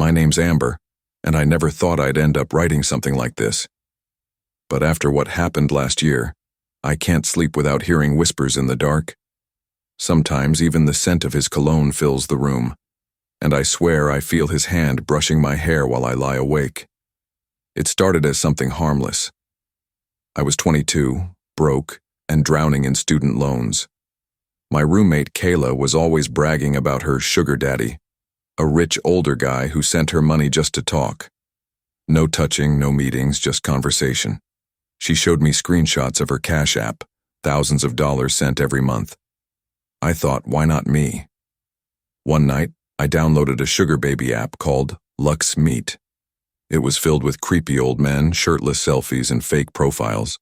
My name's Amber, and I never thought I'd end up writing something like this. But after what happened last year, I can't sleep without hearing whispers in the dark. Sometimes even the scent of his cologne fills the room, and I swear I feel his hand brushing my hair while I lie awake. It started as something harmless. I was 22, broke, and drowning in student loans. My roommate Kayla was always bragging about her sugar daddy, a rich older guy who sent her money just to talk. No touching, no meetings, just conversation. She showed me screenshots of her Cash App, thousands of dollars sent every month. I thought, why not me? One night, I downloaded a sugar baby app called Lux Meet. It was filled with creepy old men, shirtless selfies, and fake profiles.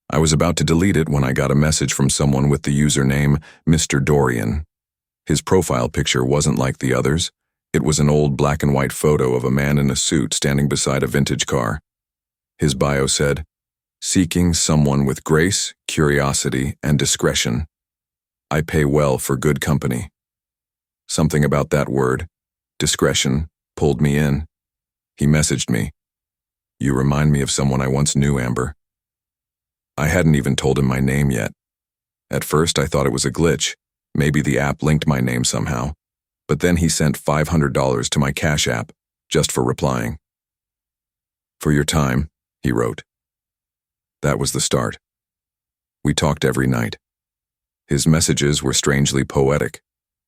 I was about to delete it when I got a message from someone with the username Mr. Dorian. His profile picture wasn't like the others. It was an old black and white photo of a man in a suit standing beside a vintage car. His bio said, "Seeking someone with grace, curiosity, and discretion. I pay well for good company." Something about that word, discretion, pulled me in. He messaged me, "You remind me of someone I once knew, Amber." I hadn't even told him my name yet. At first I thought it was a glitch. Maybe the app linked my name somehow. But then he sent $500 to my Cash App, just for replying. "For your time," he wrote. That was the start. We talked every night. His messages were strangely poetic,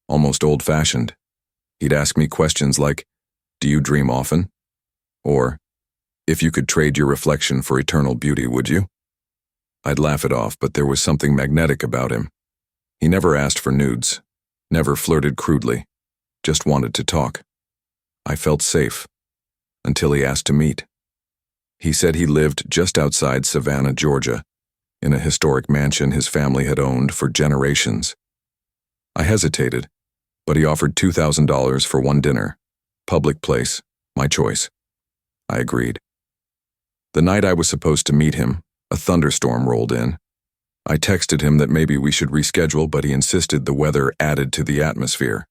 almost old-fashioned. He'd ask me questions like, "Do you dream often?" Or, "If you could trade your reflection for eternal beauty, would you?" I'd laugh it off, but there was something magnetic about him. He never asked for nudes, never flirted crudely, just wanted to talk. I felt safe, until he asked to meet. He said he lived just outside Savannah, Georgia, in a historic mansion his family had owned for generations. I hesitated, but he offered $2,000 for one dinner. Public place, my choice. I agreed. The night I was supposed to meet him, a thunderstorm rolled in. I texted him that maybe we should reschedule, but he insisted the weather added to the atmosphere.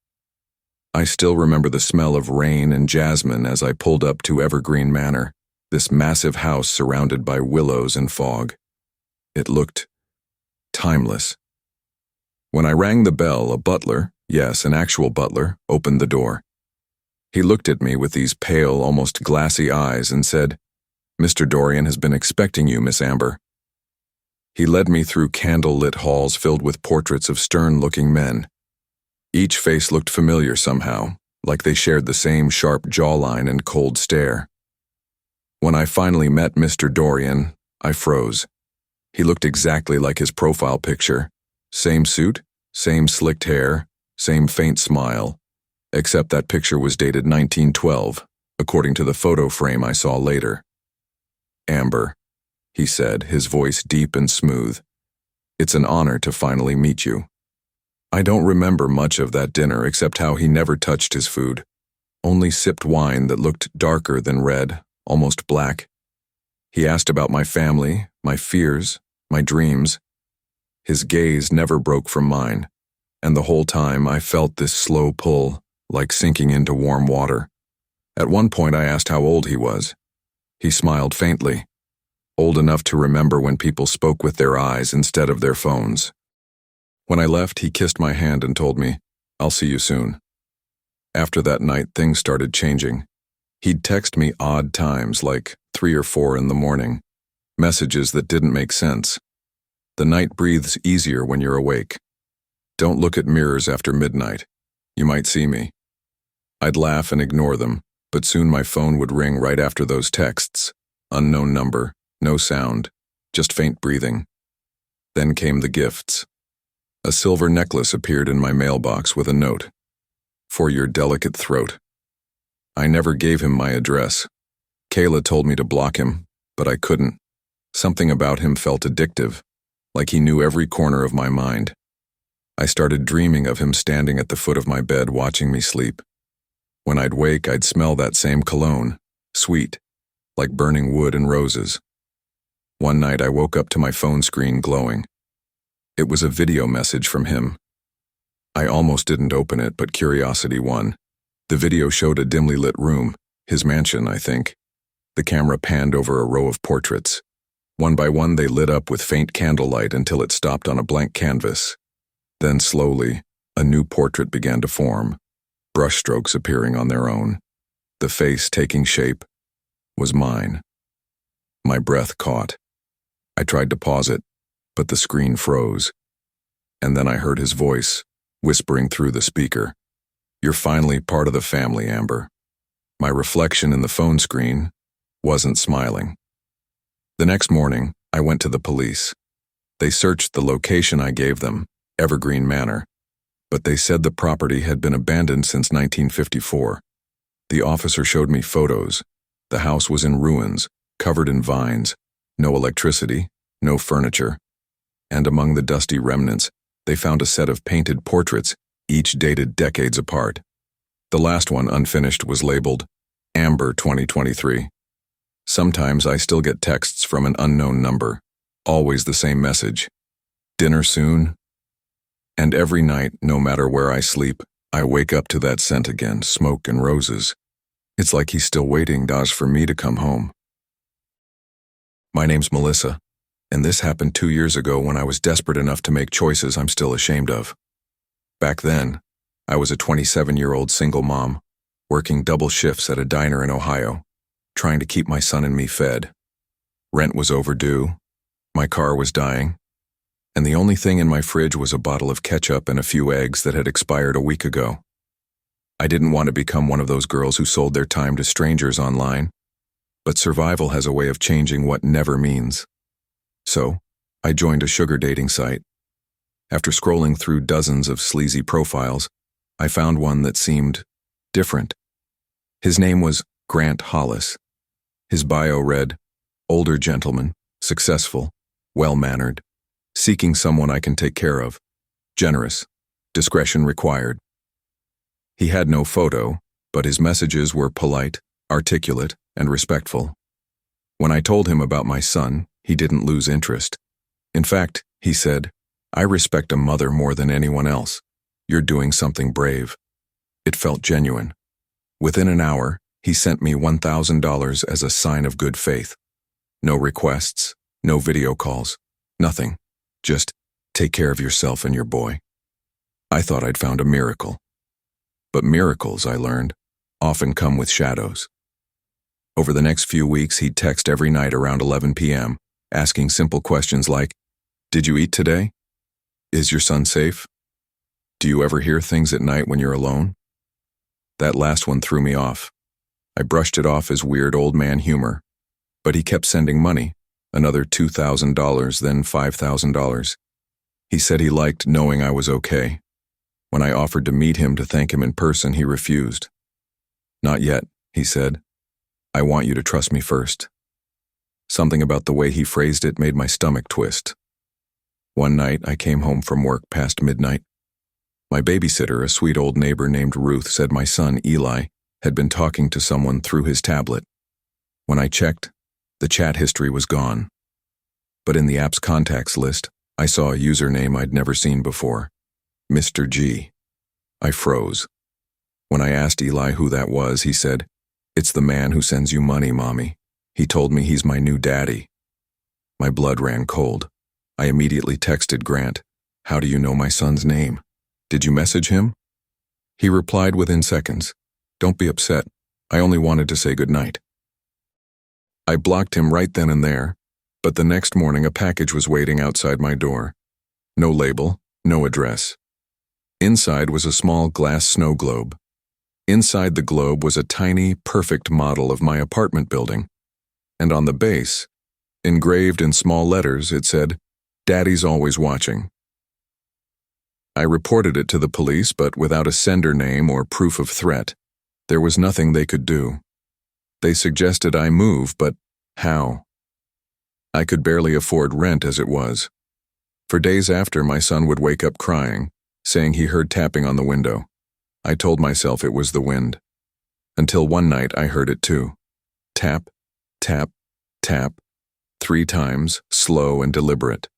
I still remember the smell of rain and jasmine as I pulled up to Evergreen Manor, this massive house surrounded by willows and fog. It looked timeless. When I rang the bell, a butler, yes, an actual butler, opened the door. He looked at me with these pale, almost glassy eyes and said, "Mr. Dorian has been expecting you, Miss Amber." He led me through candle-lit halls filled with portraits of stern-looking men. Each face looked familiar somehow, like they shared the same sharp jawline and cold stare. When I finally met Mr. Dorian, I froze. He looked exactly like his profile picture. Same suit, same slicked hair, same faint smile, except that picture was dated 1912, according to the photo frame I saw later. "Amber," he said, his voice deep and smooth. "It's an honor to finally meet you." I don't remember much of that dinner except how he never touched his food, only sipped wine that looked darker than red, almost black. He asked about my family, my fears, my dreams. His gaze never broke from mine, and the whole time I felt this slow pull, like sinking into warm water. At one point I asked how old he was. He smiled faintly, old enough to remember when people spoke with their eyes instead of their phones. When I left, he kissed my hand and told me, "I'll see you soon." After that night, things started changing. He'd text me odd times, like 3 or 4 in the morning, messages that didn't make sense. "The night breathes easier when you're awake. Don't look at mirrors after midnight. You might see me." I'd laugh and ignore them, but soon my phone would ring right after those texts. Unknown number, no sound, just faint breathing. Then came the gifts. A silver necklace appeared in my mailbox with a note, "For your delicate throat." I never gave him my address. Kayla told me to block him, but I couldn't. Something about him felt addictive, like he knew every corner of my mind. I started dreaming of him standing at the foot of my bed watching me sleep. When I'd wake, I'd smell that same cologne, sweet, like burning wood and roses. One night I woke up to my phone screen glowing. It was a video message from him. I almost didn't open it, but curiosity won. The video showed a dimly lit room, His mansion, I think. The camera panned over a row of portraits. One by one, they lit up with faint candlelight until it stopped on a blank canvas. Then slowly, a new portrait began to form, brushstrokes appearing on their own. The face taking shape was mine. My breath caught. I tried to pause it, but the screen froze. And then I heard his voice, whispering through the speaker. "You're finally part of the family, Amber." My reflection in the phone screen wasn't smiling. The next morning, I went to the police. They searched the location I gave them, Evergreen Manor, but they said the property had been abandoned since 1954. The officer showed me photos. The house was in ruins, covered in vines, no electricity, no furniture, and among the dusty remnants, they found a set of painted portraits, each dated decades apart. The last one, unfinished, was labeled Amber 2023. Sometimes I still get texts from an unknown number, always the same message. "Dinner soon?" And every night, no matter where I sleep, I wake up to that scent again, smoke and roses. It's like he's still waiting, for me to come home. My name's Melissa, and this happened 2 years ago when I was desperate enough to make choices I'm still ashamed of. Back then, I was a 27-year-old single mom, working double shifts at a diner in Ohio, trying to keep my son and me fed. Rent was overdue, my car was dying, and the only thing in my fridge was a bottle of ketchup and a few eggs that had expired a week ago. I didn't want to become one of those girls who sold their time to strangers online, but survival has a way of changing what never means. So, I joined a sugar dating site. After scrolling through dozens of sleazy profiles, I found one that seemed different. His name was Grant Hollis. His bio read, "Older gentleman, successful, well-mannered, seeking someone I can take care of, generous, discretion required." He had no photo, but his messages were polite, articulate, and respectful. When I told him about my son, he didn't lose interest. In fact, he said, "I respect a mother more than anyone else. You're doing something brave." It felt genuine. Within an hour, he sent me $1,000 as a sign of good faith. No requests, no video calls, nothing. Just take care of yourself and your boy. I thought I'd found a miracle. But miracles, I learned, often come with shadows. Over the next few weeks, he'd text every night around 11 p.m., asking simple questions like, "Did you eat today? Is your son safe? Do you ever hear things at night when you're alone?" That last one threw me off. I brushed it off as weird old man humor, but he kept sending money, another $2,000, then $5,000. He said he liked knowing I was okay. When I offered to meet him to thank him in person, he refused. "Not yet," he said. "I want you to trust me first." Something about the way he phrased it made my stomach twist. One night, I came home from work past midnight. My babysitter, a sweet old neighbor named Ruth, said my son, Eli, had been talking to someone through his tablet. When I checked, the chat history was gone. But in the app's contacts list, I saw a username I'd never seen before, Mr. G. I froze. When I asked Eli who that was, he said, "It's the man who sends you money, Mommy. He told me he's my new daddy." My blood ran cold. I immediately texted Grant, "How do you know my son's name? Did you message him?" He replied within seconds, "Don't be upset. I only wanted to say goodnight." I blocked him right then and there, but the next morning a package was waiting outside my door. No label, no address. Inside was a small glass snow globe. Inside the globe was a tiny, perfect model of my apartment building, and on the base, engraved in small letters, it said, "Daddy's always watching." I reported it to the police, but without a sender name or proof of threat, there was nothing they could do. They suggested I move, but how? I could barely afford rent as it was. For days after, my son would wake up crying, saying he heard tapping on the window. I told myself it was the wind. Until one night I heard it too. Tap, tap, tap, 3 times, slow and deliberate.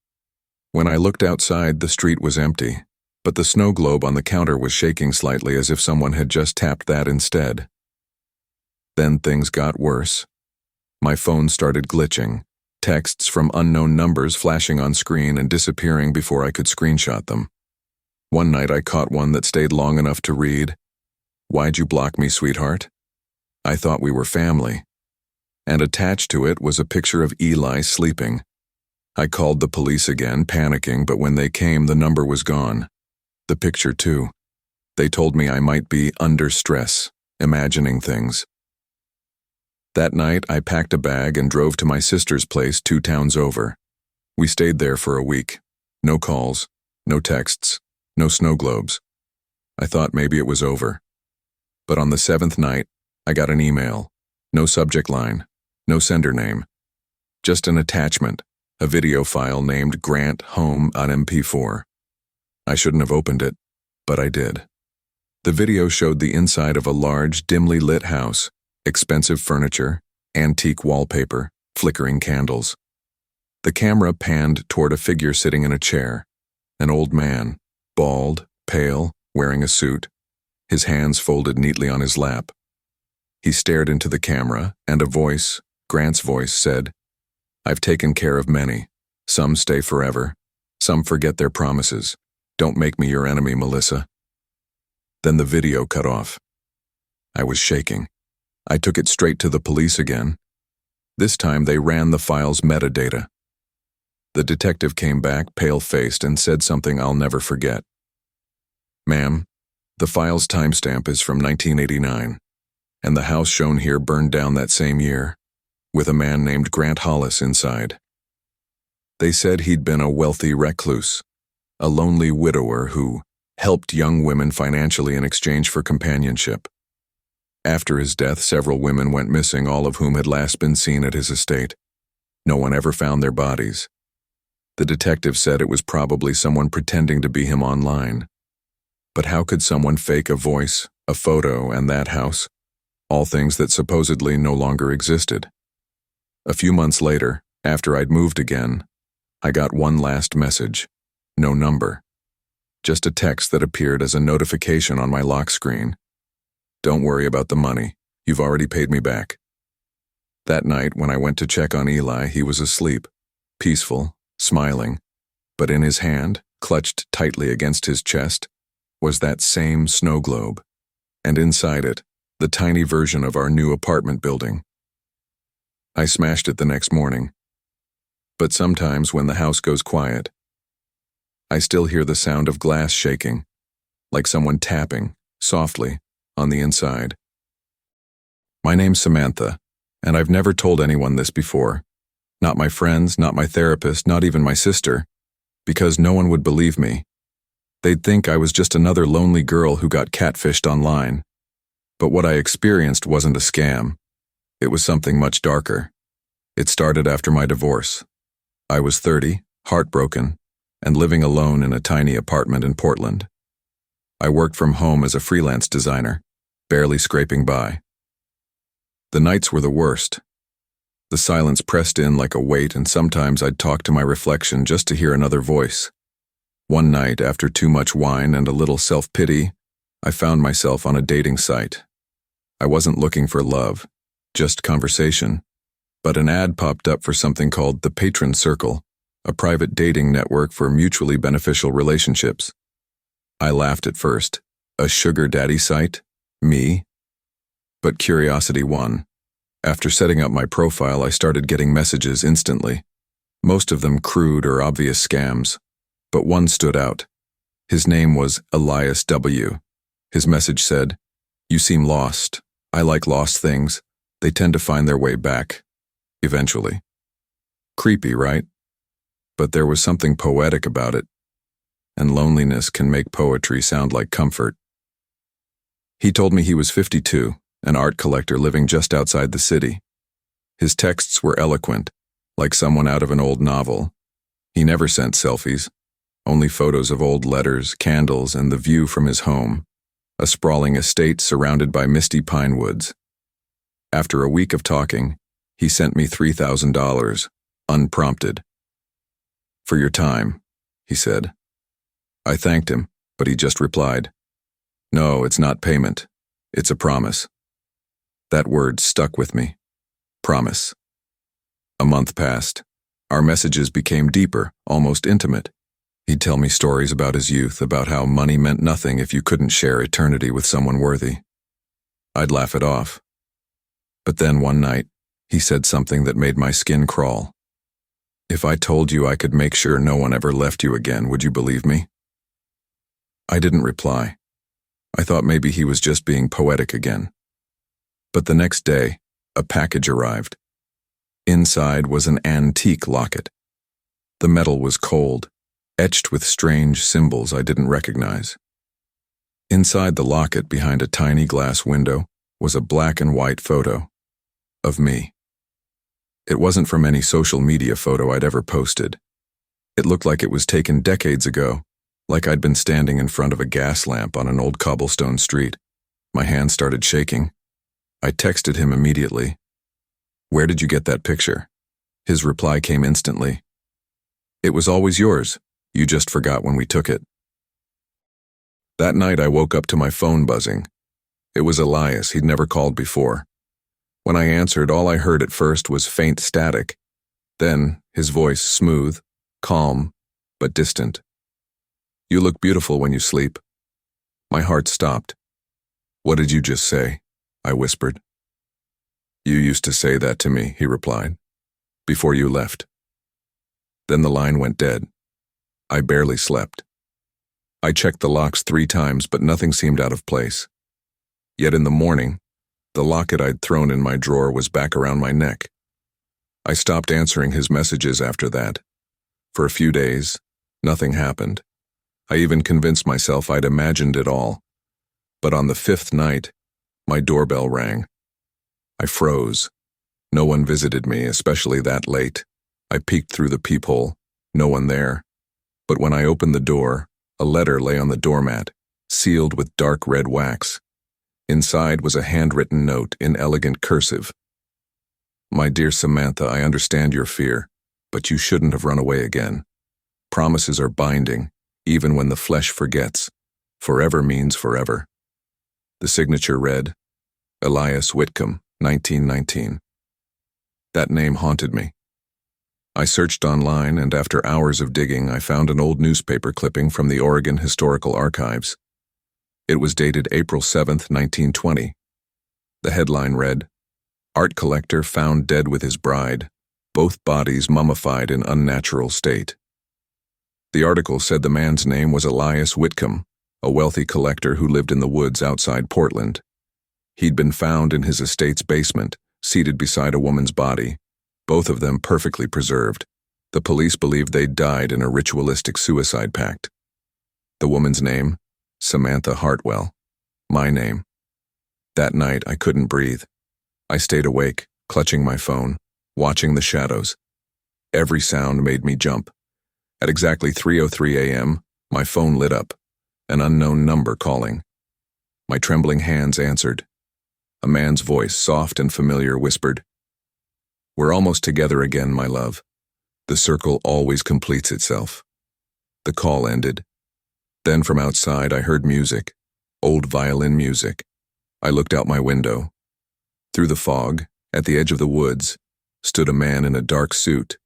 When I looked outside, the street was empty, but the snow globe on the counter was shaking slightly as if someone had just tapped that instead. Then things got worse. My phone started glitching, texts from unknown numbers flashing on screen and disappearing before I could screenshot them. One night I caught one that stayed long enough to read, "Why'd you block me, sweetheart? I thought we were family." And attached to it was a picture of Eli sleeping. I called the police again, panicking, but when they came, the number was gone. The picture too. They told me I might be under stress, imagining things. That night, I packed a bag and drove to my sister's place 2 towns over. We stayed there for a week. No calls, no texts, no snow globes. I thought maybe it was over. But on the 7th night, I got an email. No subject line, no sender name. Just an attachment, a video file named Grant Home on MP4. I shouldn't have opened it, but I did. The video showed the inside of a large, dimly lit house. Expensive furniture, antique wallpaper, flickering candles. The camera panned toward a figure sitting in a chair, an old man, bald, pale, wearing a suit, his hands folded neatly on his lap. He stared into the camera, and a voice, Grant's voice, said, "I've taken care of many. Some stay forever. Some forget their promises. Don't make me your enemy, Melissa." Then the video cut off. I was shaking. I took it straight to the police again. This time they ran the file's metadata. The detective came back, pale-faced, and said something I'll never forget. "Ma'am, the file's timestamp is from 1989, and the house shown here burned down that same year, with a man named Grant Hollis inside. They said he'd been a wealthy recluse, a lonely widower who helped young women financially in exchange for companionship. After his death, several women went missing, all of whom had last been seen at his estate. No one ever found their bodies. The detective said it was probably someone pretending to be him online. But how could someone fake a voice, a photo, and that house? All things that supposedly no longer existed. A few months later, after I'd moved again, I got one last message. No number. Just a text that appeared as a notification on my lock screen. "Don't worry about the money. You've already paid me back." That night, when I went to check on Eli, he was asleep, peaceful, smiling, but in his hand, clutched tightly against his chest, was that same snow globe, and inside it, the tiny version of our new apartment building. I smashed it the next morning. But sometimes when the house goes quiet, I still hear the sound of glass shaking, like someone tapping, softly, on the inside. My name's Samantha, and I've never told anyone this before. Not my friends, not my therapist, not even my sister, because no one would believe me. They'd think I was just another lonely girl who got catfished online. But what I experienced wasn't a scam. It was something much darker. It started after my divorce. I was 30, heartbroken, and living alone in a tiny apartment in Portland. I worked from home as a freelance designer, barely scraping by. The nights were the worst. The silence pressed in like a weight, and sometimes I'd talk to my reflection just to hear another voice. One night, after too much wine and a little self-pity, I found myself on a dating site. I wasn't looking for love, just conversation, but an ad popped up for something called the Patron Circle, a private dating network for mutually beneficial relationships. I laughed at first. A sugar daddy site? Me? But curiosity won. After setting up my profile, I started getting messages instantly. Most of them crude or obvious scams, but one stood out. His name was Elias W. His message said, "You seem lost. I like lost things. They tend to find their way back. Eventually." Creepy, right? But there was something poetic about it, and loneliness can make poetry sound like comfort. He told me he was 52, an art collector living just outside the city. His texts were eloquent, like someone out of an old novel. He never sent selfies, only photos of old letters, candles, and the view from his home, a sprawling estate surrounded by misty pine woods. After a week of talking, he sent me $3,000, unprompted. "For your time," he said. I thanked him, but he just replied, "No, it's not payment. It's a promise." That word stuck with me. Promise. A month passed. Our messages became deeper, almost intimate. He'd tell me stories about his youth, about how money meant nothing if you couldn't share eternity with someone worthy. I'd laugh it off. But then one night, he said something that made my skin crawl. If I told you I could make sure no one ever left you again, would you believe me? I didn't reply. I thought maybe he was just being poetic again. But the next day, a package arrived. Inside was an antique locket. The metal was cold, etched with strange symbols I didn't recognize. Inside the locket, behind a tiny glass window, was a black and white photo of me. It wasn't from any social media photo I'd ever posted. It looked like it was taken decades ago, like I'd been standing in front of a gas lamp on an old cobblestone street. My hand started shaking. I texted him immediately. "Where did you get that picture?" His reply came instantly. "It was always yours. You just forgot when we took it." That night I woke up to my phone buzzing. It was Elias. He'd never called before. When I answered, all I heard at first was faint static. Then, his voice smooth, calm, but distant. "You look beautiful when you sleep." My heart stopped. "What did you just say?" I whispered. "You used to say that to me," he replied, "before you left." Then the line went dead. I barely slept. I checked the locks 3 times, but nothing seemed out of place. Yet in the morning, the locket I'd thrown in my drawer was back around my neck. I stopped answering his messages after that. For a few days, nothing happened. I even convinced myself I'd imagined it all. But on the 5th night, my doorbell rang. I froze. No one visited me, especially that late. I peeked through the peephole. No one there. But when I opened the door, a letter lay on the doormat, sealed with dark red wax. Inside was a handwritten note in elegant cursive. "My dear Samantha, I understand your fear, but you shouldn't have run away again. Promises are binding, even when the flesh forgets. Forever means forever." The signature read, Elias Whitcomb, 1919. That name haunted me. I searched online, and after hours of digging, I found an old newspaper clipping from the Oregon Historical Archives. It was dated April 7, 1920. The headline read, "Art collector found dead with his bride, both bodies mummified in unnatural state." The article said the man's name was Elias Whitcomb, a wealthy collector who lived in the woods outside Portland. He'd been found in his estate's basement, seated beside a woman's body, both of them perfectly preserved. The police believed they'd died in a ritualistic suicide pact. The woman's name? Samantha Hartwell. My name. That night, I couldn't breathe. I stayed awake, clutching my phone, watching the shadows. Every sound made me jump. At exactly 3:03 a.m., my phone lit up, an unknown number calling. My trembling hands answered. A man's voice, soft and familiar, whispered, "We're almost together again, my love. The circle always completes itself." The call ended. Then from outside I heard music, old violin music. I looked out my window. Through the fog, at the edge of the woods, stood a man in a dark suit,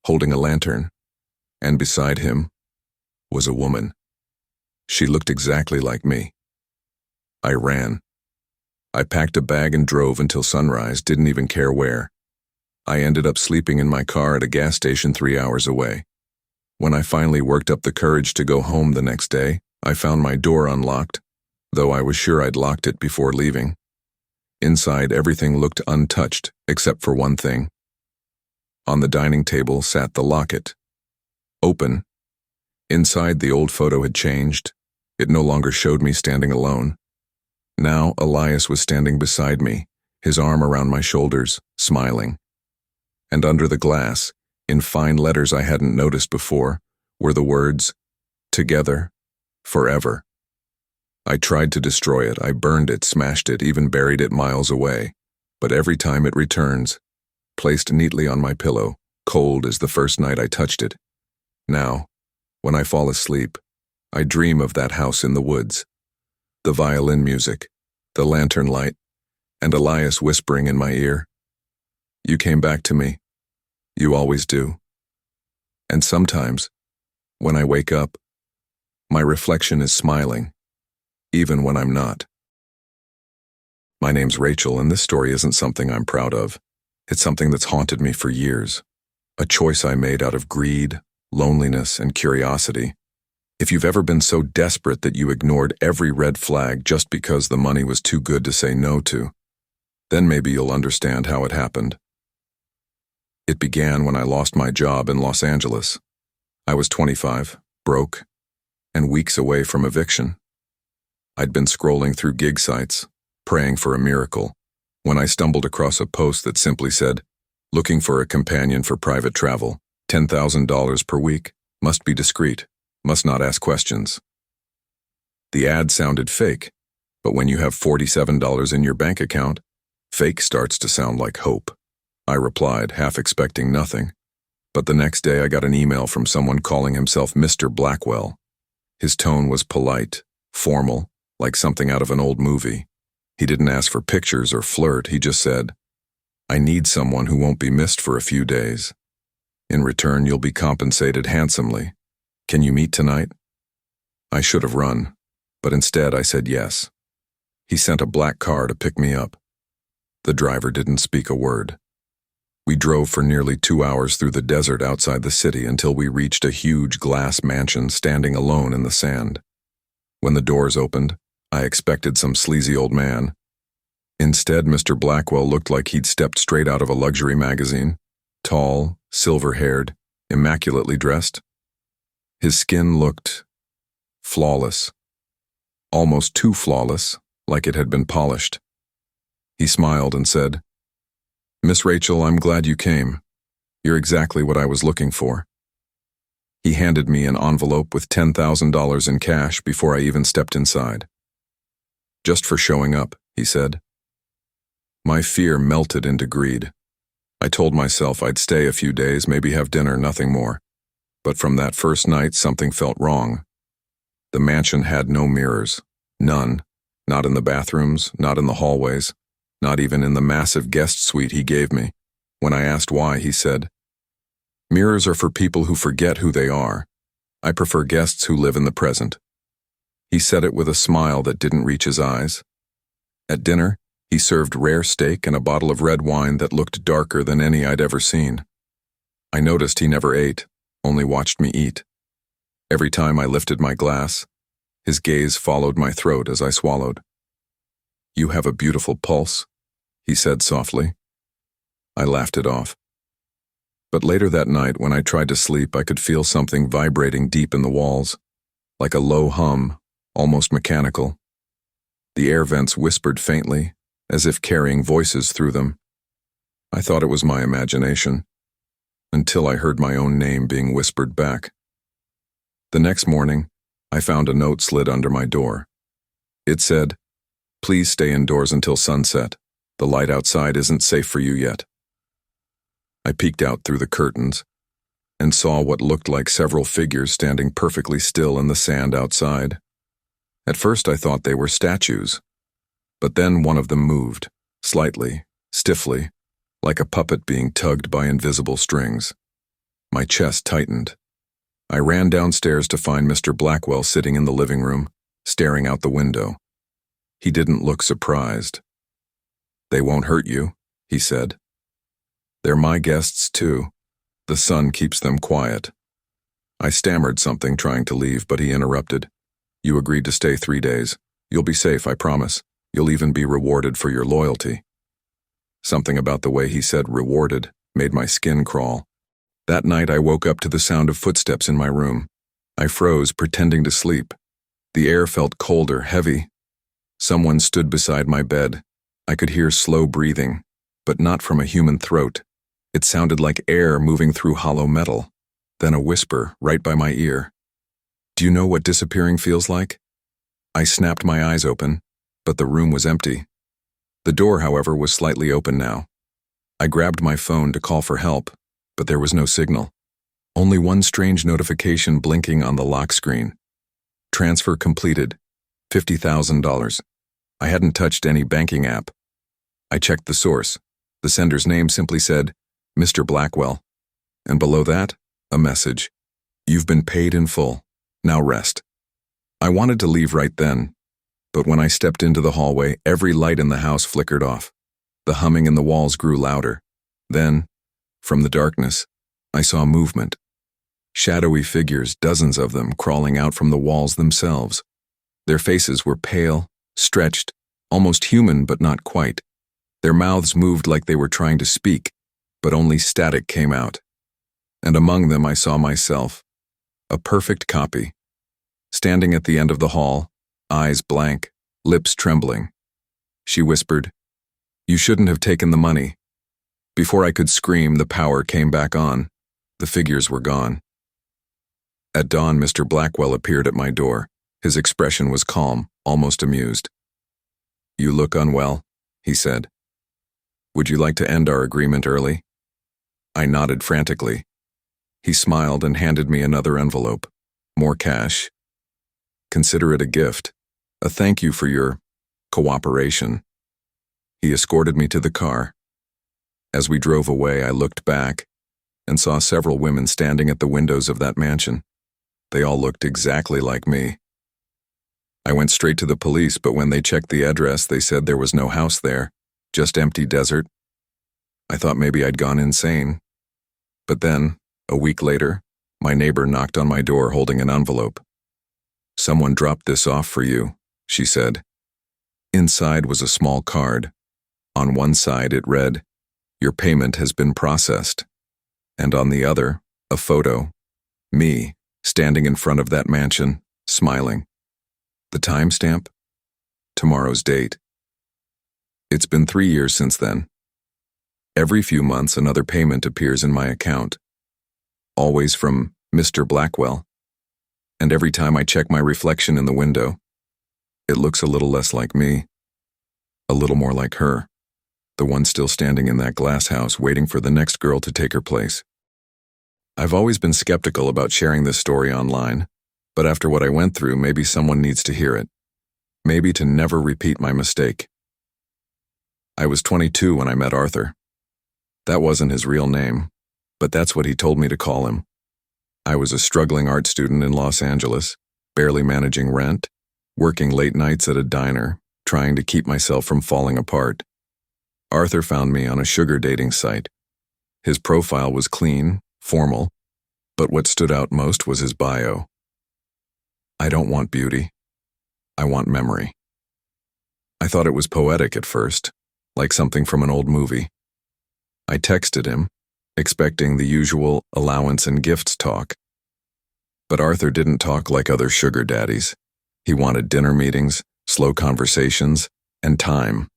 holding a lantern, and beside him was a woman. She looked exactly like me. I ran. I packed a bag and drove until sunrise, didn't even care where. I ended up sleeping in my car at a gas station 3 hours away. When I finally worked up the courage to go home the next day, I found my door unlocked, though I was sure I'd locked it before leaving. Inside, everything looked untouched, except for one thing. On the dining table sat the locket. Open. Inside, the old photo had changed. It no longer showed me standing alone. Now, Elias was standing beside me, his arm around my shoulders, smiling. And under the glass, in fine letters I hadn't noticed before, were the words, "Together, forever." I tried to destroy it. I burned it, smashed it, even buried it miles away. But every time it returns, placed neatly on my pillow, cold as the first night I touched it. Now, when I fall asleep, I dream of that house in the woods. The violin music, the lantern light, and Elias whispering in my ear, "You came back to me. You always do." And sometimes, when I wake up, my reflection is smiling, even when I'm not. My name's Rachel, and this story isn't something I'm proud of. It's something that's haunted me for years. A choice I made out of greed, loneliness, and curiosity. If you've ever been so desperate that you ignored every red flag just because the money was too good to say no to, then maybe you'll understand how it happened. It began when I lost my job in Los Angeles. I was 25, broke, and weeks away from eviction. I'd been scrolling through gig sites, praying for a miracle, when I stumbled across a post that simply said, "Looking for a companion for private travel, $10,000 per week, must be discreet, must not ask questions." The ad sounded fake, but when you have $47 in your bank account, fake starts to sound like hope. I replied, half expecting nothing. But the next day I got an email from someone calling himself Mr. Blackwell. His tone was polite, formal, like something out of an old movie. He didn't ask for pictures or flirt, he just said, "I need someone who won't be missed for a few days. In return, you'll be compensated handsomely. Can you meet tonight?" I should have run, but instead I said yes. He sent a black car to pick me up. The driver didn't speak a word. We drove for nearly 2 hours through the desert outside the city until we reached a huge glass mansion standing alone in the sand. When the doors opened, I expected some sleazy old man. Instead, Mr. Blackwell looked like he'd stepped straight out of a luxury magazine, tall, silver-haired, immaculately dressed. His skin looked flawless, almost too flawless, like it had been polished. He smiled and said, "Miss Rachel, I'm glad you came. You're exactly what I was looking for." He handed me an envelope with $10,000 in cash before I even stepped inside. "Just for showing up," he said. My fear melted into greed. I told myself I'd stay a few days, maybe have dinner, nothing more. But from that first night, something felt wrong. The mansion had no mirrors. None. Not in the bathrooms, not in the hallways, not even in the massive guest suite he gave me. When I asked why, he said, "Mirrors are for people who forget who they are. I prefer guests who live in the present." He said it with a smile that didn't reach his eyes. At dinner, he served rare steak and a bottle of red wine that looked darker than any I'd ever seen. I noticed he never ate, only watched me eat. Every time I lifted my glass, his gaze followed my throat as I swallowed. "You have a beautiful pulse," he said softly. I laughed it off. But later that night, when I tried to sleep, I could feel something vibrating deep in the walls, like a low hum, almost mechanical. The air vents whispered faintly, as if carrying voices through them. I thought it was my imagination, until I heard my own name being whispered back. The next morning, I found a note slid under my door. It said, "Please stay indoors until sunset. The light outside isn't safe for you yet." I peeked out through the curtains and saw what looked like several figures standing perfectly still in the sand outside. At first I thought they were statues, but then one of them moved, slightly, stiffly, like a puppet being tugged by invisible strings. My chest tightened. I ran downstairs to find Mr. Blackwell sitting in the living room, staring out the window. He didn't look surprised. "They won't hurt you," he said. "They're my guests too. The sun keeps them quiet." I stammered something, trying to leave, but he interrupted. "You agreed to stay 3 days. You'll be safe, I promise. You'll even be rewarded for your loyalty." Something about the way he said "rewarded" made my skin crawl. That night I woke up to the sound of footsteps in my room. I froze, pretending to sleep. The air felt colder, heavy. Someone stood beside my bed. I could hear slow breathing, but not from a human throat. It sounded like air moving through hollow metal. Then a whisper right by my ear. "Do you know what disappearing feels like?" I snapped my eyes open, but the room was empty. The door, however, was slightly open now. I grabbed my phone to call for help, but there was no signal. Only one strange notification blinking on the lock screen. Transfer completed. $50,000. I hadn't touched any banking app. I checked the source. The sender's name simply said, Mr. Blackwell. And below that, a message. You've been paid in full. Now rest. I wanted to leave right then, but when I stepped into the hallway, every light in the house flickered off. The humming in the walls grew louder. Then, from the darkness, I saw movement. Shadowy figures, dozens of them, crawling out from the walls themselves. Their faces were pale, stretched, almost human but not quite. Their mouths moved like they were trying to speak, but only static came out. And among them I saw myself, a perfect copy. Standing at the end of the hall, eyes blank, lips trembling. She whispered, You shouldn't have taken the money. Before I could scream, the power came back on. The figures were gone. At dawn, Mr. Blackwell appeared at my door. His expression was calm, almost amused. You look unwell, he said. Would you like to end our agreement early? I nodded frantically. He smiled and handed me another envelope. More cash. Consider it a gift, a thank you for your cooperation. He escorted me to the car. As we drove away, I looked back and saw several women standing at the windows of that mansion. They all looked exactly like me. I went straight to the police, but when they checked the address, they said there was no house there, just empty desert. I thought maybe I'd gone insane. But then, a week later, my neighbor knocked on my door holding an envelope. Someone dropped this off for you, she said. Inside was a small card. On one side it read, Your payment has been processed. And on the other, a photo. Me, standing in front of that mansion, smiling. The timestamp? Tomorrow's date. It's been 3 years since then. Every few months another payment appears in my account. Always from Mr. Blackwell. And every time I check my reflection in the window, it looks a little less like me, a little more like her, the one still standing in that glass house waiting for the next girl to take her place. I've always been skeptical about sharing this story online, but after what I went through, maybe someone needs to hear it. Maybe to never repeat my mistake. I was 22 when I met Arthur. That wasn't his real name, but that's what he told me to call him. I was a struggling art student in Los Angeles, barely managing rent, working late nights at a diner, trying to keep myself from falling apart. Arthur found me on a sugar dating site. His profile was clean, formal, but what stood out most was his bio. I don't want beauty. I want memory. I thought it was poetic at first, like something from an old movie. I texted him, expecting the usual allowance and gifts talk. But Arthur didn't talk like other sugar daddies. He wanted dinner meetings, slow conversations, and time.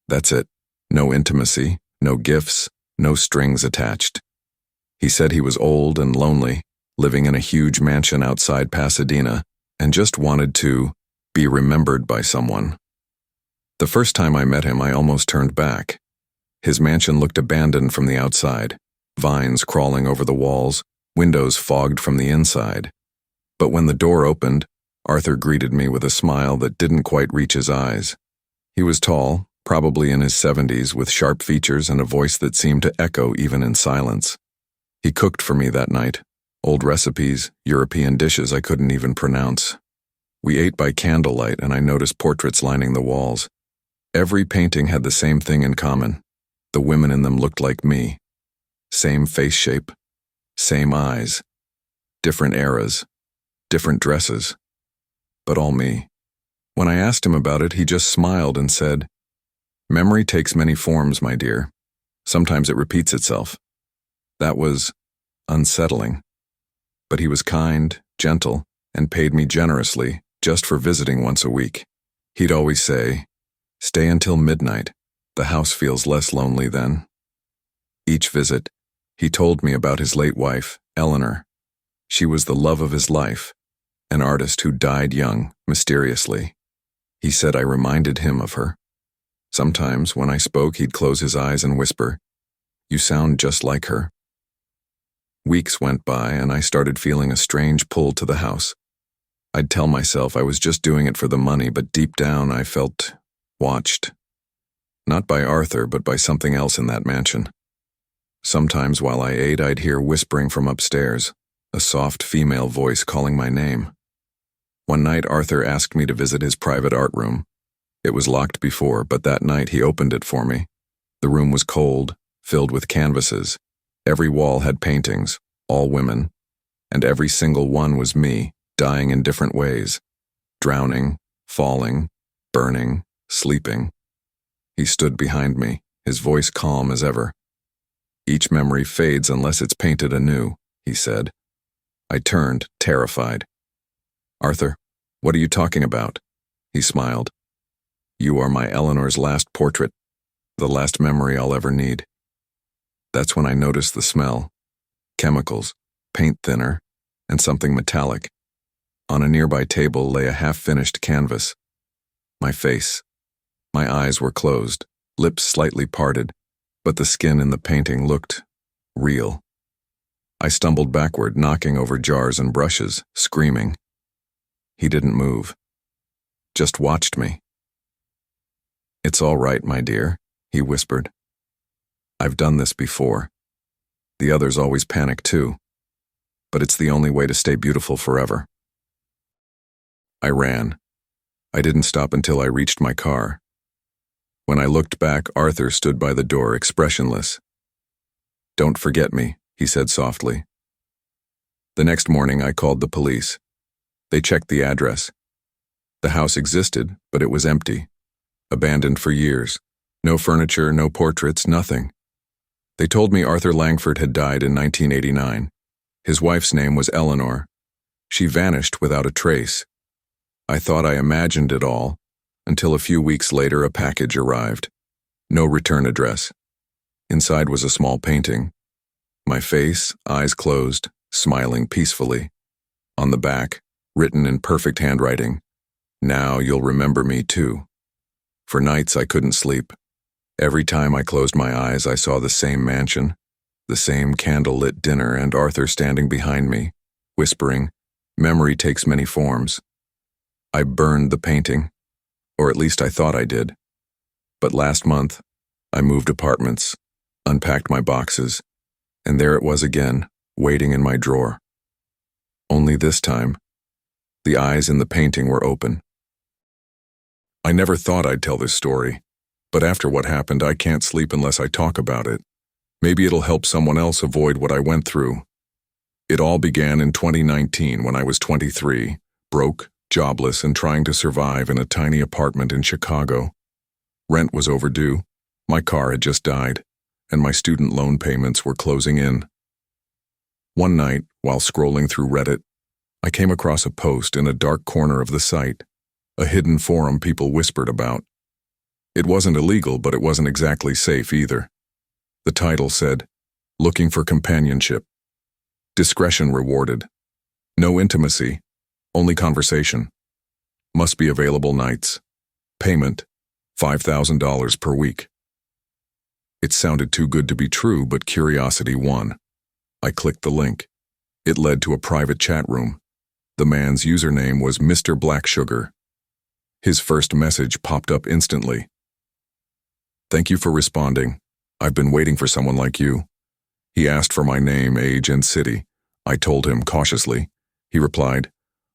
That's it. No intimacy, no gifts, no strings attached. He said he was old and lonely, living in a huge mansion outside Pasadena, and just wanted to be remembered by someone. The first time I met him, I almost turned back. His mansion looked abandoned from the outside, vines crawling over the walls, windows fogged from the inside. But when the door opened, Arthur greeted me with a smile that didn't quite reach his eyes. He was tall, probably in his 70s, with sharp features and a voice that seemed to echo even in silence. He cooked for me that night, old recipes, European dishes I couldn't even pronounce. We ate by candlelight, and I noticed portraits lining the walls. Every painting had the same thing in common. The women in them looked like me. Same face shape, same eyes, different eras, different dresses, but all me. When I asked him about it, he just smiled and said, Memory takes many forms, my dear. Sometimes it repeats itself. That was unsettling. But he was kind, gentle, and paid me generously just for visiting once a week. He'd always say, Stay until midnight. The house feels less lonely then. Each visit, he told me about his late wife, Eleanor. She was the love of his life, an artist who died young, mysteriously. He said I reminded him of her. Sometimes, when I spoke, he'd close his eyes and whisper, You sound just like her. Weeks went by, and I started feeling a strange pull to the house. I'd tell myself I was just doing it for the money, but deep down I felt watched. Not by Arthur, but by something else in that mansion. Sometimes while I ate, I'd hear whispering from upstairs, a soft female voice calling my name. One night, Arthur asked me to visit his private art room. It was locked before, but that night he opened it for me. The room was cold, filled with canvases. Every wall had paintings, all women, and every single one was me, dying in different ways. Drowning, falling, burning, sleeping. He stood behind me, his voice calm as ever. "Each memory fades unless it's painted anew," he said. I turned, terrified. "Arthur, what are you talking about?" He smiled. "You are my Eleanor's last portrait, the last memory I'll ever need." That's when I noticed the smell. Chemicals, paint thinner, and something metallic. On a nearby table lay a half-finished canvas. My face. My eyes were closed, lips slightly parted, but the skin in the painting looked real. I stumbled backward, knocking over jars and brushes, screaming. He didn't move. Just watched me. "It's all right, my dear," he whispered. "I've done this before. The others always panic too. But it's the only way to stay beautiful forever." I ran. I didn't stop until I reached my car. When I looked back, Arthur stood by the door, expressionless. "Don't forget me," he said softly. The next morning, I called the police. They checked the address. The house existed, but it was empty. Abandoned for years. No furniture, no portraits, nothing. They told me Arthur Langford had died in 1989. His wife's name was Eleanor. She vanished without a trace. I thought I imagined it all, until a few weeks later a package arrived. No return address. Inside was a small painting. My face, eyes closed, smiling peacefully. On the back, written in perfect handwriting, "Now you'll remember me too." For nights I couldn't sleep. Every time I closed my eyes, I saw the same mansion, the same candle-lit dinner, and Arthur standing behind me, whispering, "Memory takes many forms." I burned the painting, or at least I thought I did. But last month, I moved apartments, unpacked my boxes, and there it was again, waiting in my drawer. Only this time, the eyes in the painting were open. I never thought I'd tell this story, but after what happened, I can't sleep unless I talk about it. Maybe it'll help someone else avoid what I went through. It all began in 2019 when I was 23, broke, jobless, and trying to survive in a tiny apartment in Chicago. Rent was overdue, my car had just died, and my student loan payments were closing in. One night, while scrolling through Reddit, I came across a post in a dark corner of the site, a hidden forum people whispered about. It wasn't illegal, but it wasn't exactly safe either. The title said, "Looking for companionship. Discretion rewarded. No intimacy, only conversation. Must be available nights. Payment, $5,000 per week." It sounded too good to be true, but curiosity won. I clicked the link. It led to a private chat room. The man's username was Mr. Black Sugar. His first message popped up instantly. "Thank you for responding. I've been waiting for someone like you." He asked for my name, age, and city. I told him cautiously. He replied,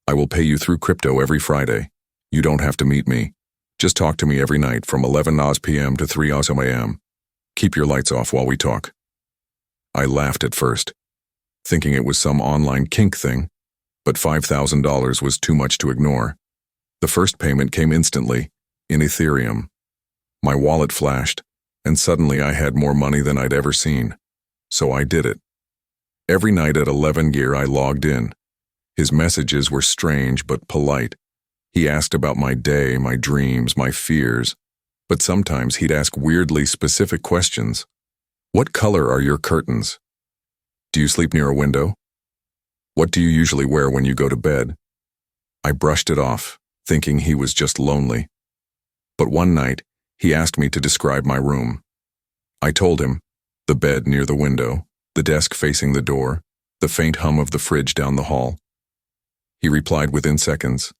"I will pay you through crypto every Friday. You don't have to meet me. Just talk to me every night from 11 p.m. to 3 a.m. Keep your lights off while we talk." I laughed at first, thinking it was some online kink thing, but $5,000 was too much to ignore. The first payment came instantly, in Ethereum. My wallet flashed, and suddenly I had more money than I'd ever seen. So I did it. Every night at 11 gear I logged in. His messages were strange but polite. He asked about my day, my dreams, my fears, but sometimes he'd ask weirdly specific questions. "What color are your curtains? Do you sleep near a window? What do you usually wear when you go to bed?" I brushed it off, thinking he was just lonely. But one night, he asked me to describe my room. I told him, the bed near the window, the desk facing the door, the faint hum of the fridge down the hall. He replied within seconds,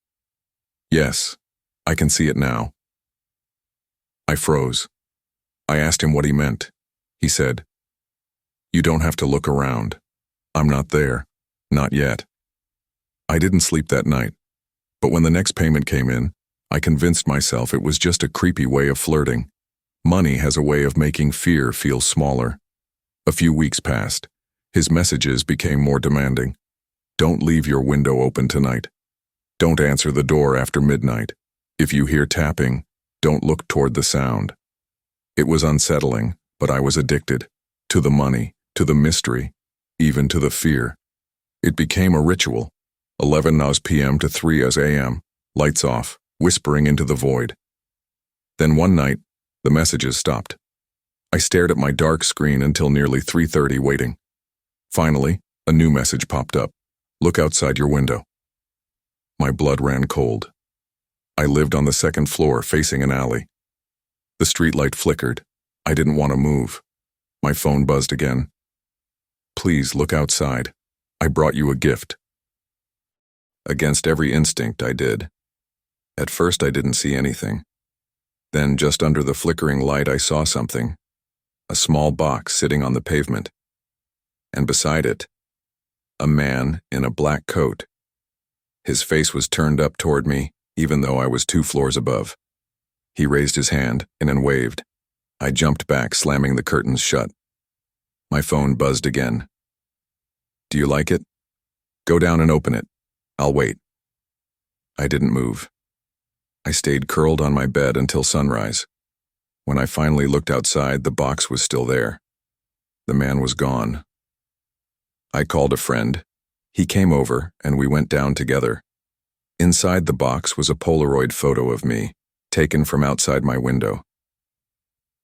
"Yes, I can see it now." I froze. I asked him what he meant. He said, "You don't have to look around. I'm not there. Not yet." I didn't sleep that night, but when the next payment came in, I convinced myself it was just a creepy way of flirting. Money has a way of making fear feel smaller. A few weeks passed. His messages became more demanding. "Don't leave your window open tonight. Don't answer the door after midnight. If you hear tapping, don't look toward the sound." It was unsettling, but I was addicted. To the money, to the mystery, even to the fear. It became a ritual. 11 p.m. to 3 a.m., lights off, whispering into the void. Then one night, the messages stopped. I stared at my dark screen until nearly 3:30 waiting. Finally, a new message popped up. "Look outside your window." My blood ran cold. I lived on the second floor facing an alley. The streetlight flickered. I didn't want to move. My phone buzzed again. "Please look outside. I brought you a gift." Against every instinct, I did. At first, I didn't see anything. Then, just under the flickering light, I saw something. A small box sitting on the pavement. And beside it, a man in a black coat. His face was turned up toward me, even though I was 2 floors above. He raised his hand and then waved. I jumped back, slamming the curtains shut. My phone buzzed again. "Do you like it? Go down and open it. I'll wait." I didn't move. I stayed curled on my bed until sunrise. When I finally looked outside, the box was still there. The man was gone. I called a friend. He came over, and we went down together. Inside the box was a Polaroid photo of me, taken from outside my window.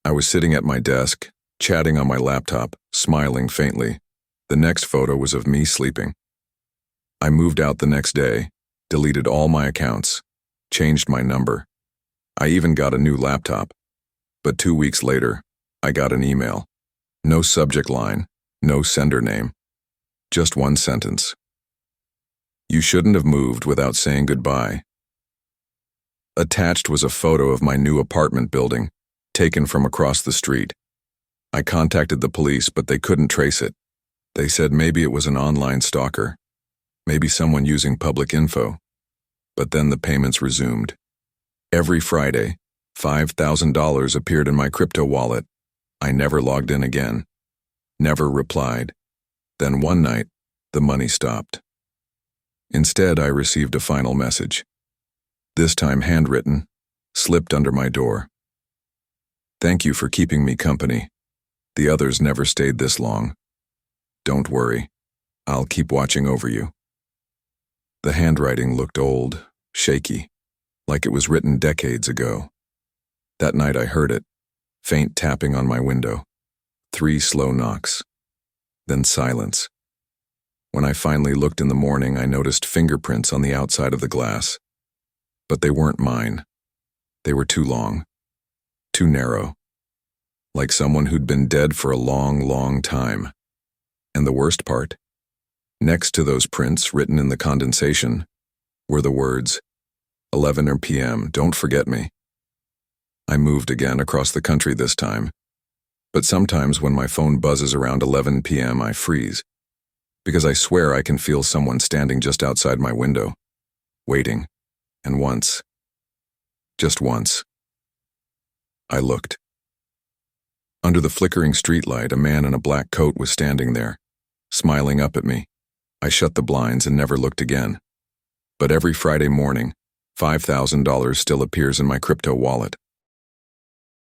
I was sitting at my desk, chatting on my laptop, smiling faintly. The next photo was of me sleeping. I moved out the next day, deleted all my accounts, changed my number. I even got a new laptop. But 2 weeks later, I got an email. No subject line, no sender name. Just one sentence. "You shouldn't have moved without saying goodbye." Attached was a photo of my new apartment building, taken from across the street. I contacted the police, but they couldn't trace it. They said maybe it was an online stalker, maybe someone using public info. But then the payments resumed. Every Friday, $5,000 appeared in my crypto wallet. I never logged in again, never replied. Then one night, the money stopped. Instead, I received a final message. This time handwritten, slipped under my door. "Thank you for keeping me company. The others never stayed this long. Don't worry, I'll keep watching over you." The handwriting looked old, shaky, like it was written decades ago. That night I heard it, faint tapping on my window, 3 slow knocks, then silence. When I finally looked in the morning, I noticed fingerprints on the outside of the glass. But they weren't mine. They were too long, too narrow, like someone who'd been dead for a long, long time. And the worst part? Next to those prints, written in the condensation, were the words, 11 p.m., don't forget me. I moved again across the country this time. But sometimes when my phone buzzes around 11 p.m., I freeze, because I swear I can feel someone standing just outside my window, waiting. And once, just once, I looked. Under the flickering streetlight, a man in a black coat was standing there, smiling up at me. I shut the blinds and never looked again. But every Friday morning, $5,000 still appears in my crypto wallet.